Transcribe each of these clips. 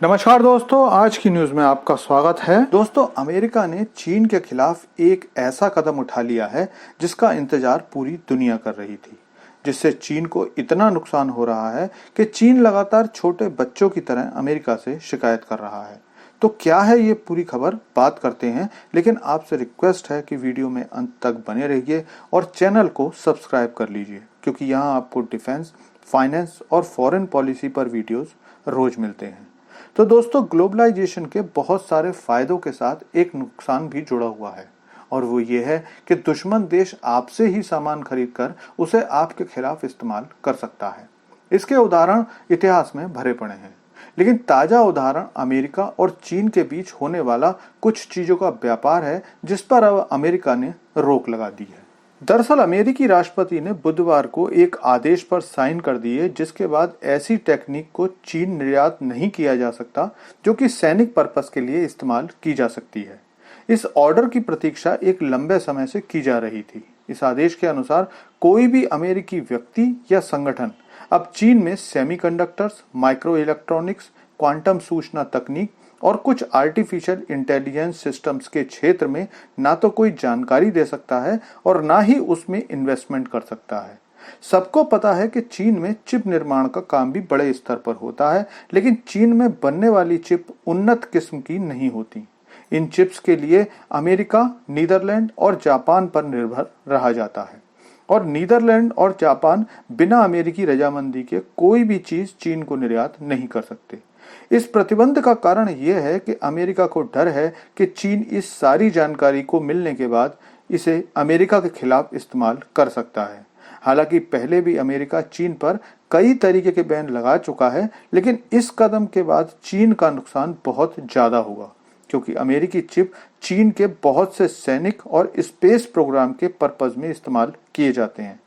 नमस्कार दोस्तों, आज की न्यूज में आपका स्वागत है। दोस्तों, अमेरिका ने चीन के खिलाफ एक ऐसा कदम उठा लिया है जिसका इंतजार पूरी दुनिया कर रही थी, जिससे चीन को इतना नुकसान हो रहा है कि चीन लगातार छोटे बच्चों की तरह अमेरिका से शिकायत कर रहा है। तो क्या है ये पूरी खबर, बात करते हैं, लेकिन आपसे रिक्वेस्ट है कि वीडियो में अंत तक बने रहिए और चैनल को सब्सक्राइब कर लीजिए, क्योंकि यहाँ आपको डिफेंस, फाइनेंस और फॉरेन पॉलिसी पर वीडियोस रोज मिलते हैं। तो दोस्तों, ग्लोबलाइजेशन के बहुत सारे फायदों के साथ एक नुकसान भी जुड़ा हुआ है, और वो ये है कि दुश्मन देश आपसे ही सामान खरीद कर उसे आपके खिलाफ इस्तेमाल कर सकता है। इसके उदाहरण इतिहास में भरे पड़े हैं, लेकिन ताजा उदाहरण अमेरिका और चीन के बीच होने वाला कुछ चीजों का व्यापार है जिस पर अब अमेरिका ने रोक लगा दी है। दरअसल अमेरिकी राष्ट्रपति ने बुधवार को एक आदेश पर साइन कर दिए, जिसके बाद ऐसी टेक्निक को चीन निर्यात नहीं किया जा सकता जो कि सैनिक पर्पस के लिए इस्तेमाल की जा सकती है। इस ऑर्डर की प्रतीक्षा एक लंबे समय से की जा रही थी। इस आदेश के अनुसार कोई भी अमेरिकी व्यक्ति या संगठन अब चीन में सेमीकंडक्टर्स, माइक्रो इलेक्ट्रॉनिक्स, क्वांटम सूचना तकनीक और कुछ आर्टिफिशियल इंटेलिजेंस सिस्टम्स के क्षेत्र में ना तो कोई जानकारी दे सकता है और ना ही उसमें इन्वेस्टमेंट कर सकता है। सबको पता है कि चीन में चिप निर्माण का काम भी बड़े स्तर पर होता है, लेकिन चीन में बनने वाली चिप उन्नत किस्म की नहीं होती। इन चिप्स के लिए अमेरिका, नीदरलैंड और जापान पर निर्भर रहा जाता है, और नीदरलैंड और जापान बिना अमेरिकी रजामंदी के कोई भी चीज चीन को निर्यात नहीं कर सकते। इस प्रतिबंध का कारण यह है कि अमेरिका को डर है कि चीन इस सारी जानकारी को मिलने के बाद इसे अमेरिका के खिलाफ इस्तेमाल कर सकता है। हालांकि पहले भी अमेरिका चीन पर कई तरीके के बैन लगा चुका है, लेकिन इस कदम के बाद चीन का नुकसान बहुत ज्यादा होगा, क्योंकि अमेरिकी चिप चीन के बहुत से सैनिक और स्पेस प्रोग्राम के पर्पज में इस्तेमाल किए जाते हैं।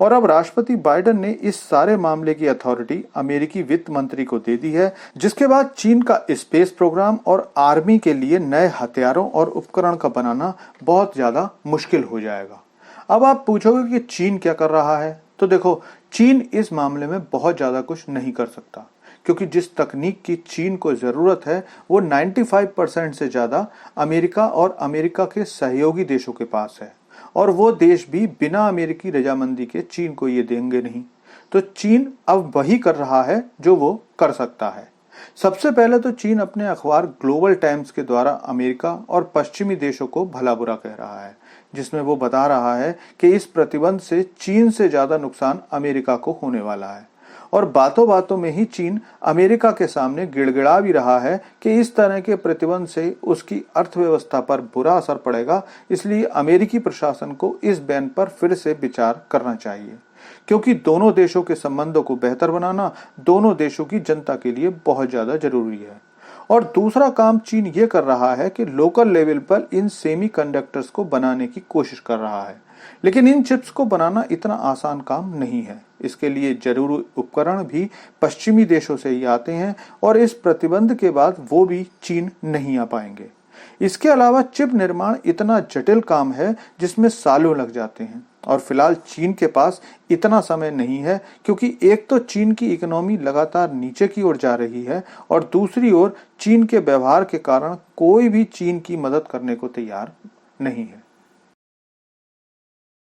और अब राष्ट्रपति बाइडेन ने इस सारे मामले की अथॉरिटी अमेरिकी वित्त मंत्री को दे दी है, जिसके बाद चीन का स्पेस प्रोग्राम और आर्मी के लिए नए हथियारों और उपकरण का बनाना बहुत ज्यादा मुश्किल हो जाएगा। अब आप पूछोगे कि चीन क्या कर रहा है, तो देखो, चीन इस मामले में बहुत ज्यादा कुछ नहीं कर सकता, क्योंकि जिस तकनीक की चीन को जरूरत है वो 95% से ज्यादा अमेरिका और अमेरिका के सहयोगी देशों के पास है, और वो देश भी बिना अमेरिकी रजामंदी के चीन को ये देंगे नहीं। तो चीन अब वही कर रहा है जो वो कर सकता है। सबसे पहले तो चीन अपने अखबार ग्लोबल टाइम्स के द्वारा अमेरिका और पश्चिमी देशों को भला बुरा कह रहा है, जिसमें वो बता रहा है कि इस प्रतिबंध से चीन से ज्यादा नुकसान अमेरिका को होने वाला है। और बातों बातों में ही चीन अमेरिका के सामने गिड़गिड़ा भी रहा है कि इस तरह के प्रतिबंध से उसकी अर्थव्यवस्था पर बुरा असर पड़ेगा, इसलिए अमेरिकी प्रशासन को इस बैन पर फिर से विचार करना चाहिए, क्योंकि दोनों देशों के संबंधों को बेहतर बनाना दोनों देशों की जनता के लिए बहुत ज्यादा जरूरी है। और दूसरा काम चीन ये कर रहा है कि लोकल लेवल पर इन सेमीकंडक्टर्स को बनाने की कोशिश कर रहा है, लेकिन इन चिप्स को बनाना इतना आसान काम नहीं है। इसके लिए जरूरी उपकरण भी पश्चिमी देशों से ही आते हैं, और इस प्रतिबंध के बाद वो भी चीन नहीं आ पाएंगे। इसके अलावा चिप निर्माण इतना जटिल काम है जिसमें सालों लग जाते हैं, और फिलहाल चीन के पास इतना समय नहीं है, क्योंकि एक तो चीन की इकोनॉमी लगातार नीचे की ओर जा रही है, और दूसरी ओर चीन के व्यवहार के कारण कोई भी चीन की मदद करने को तैयार नहीं है।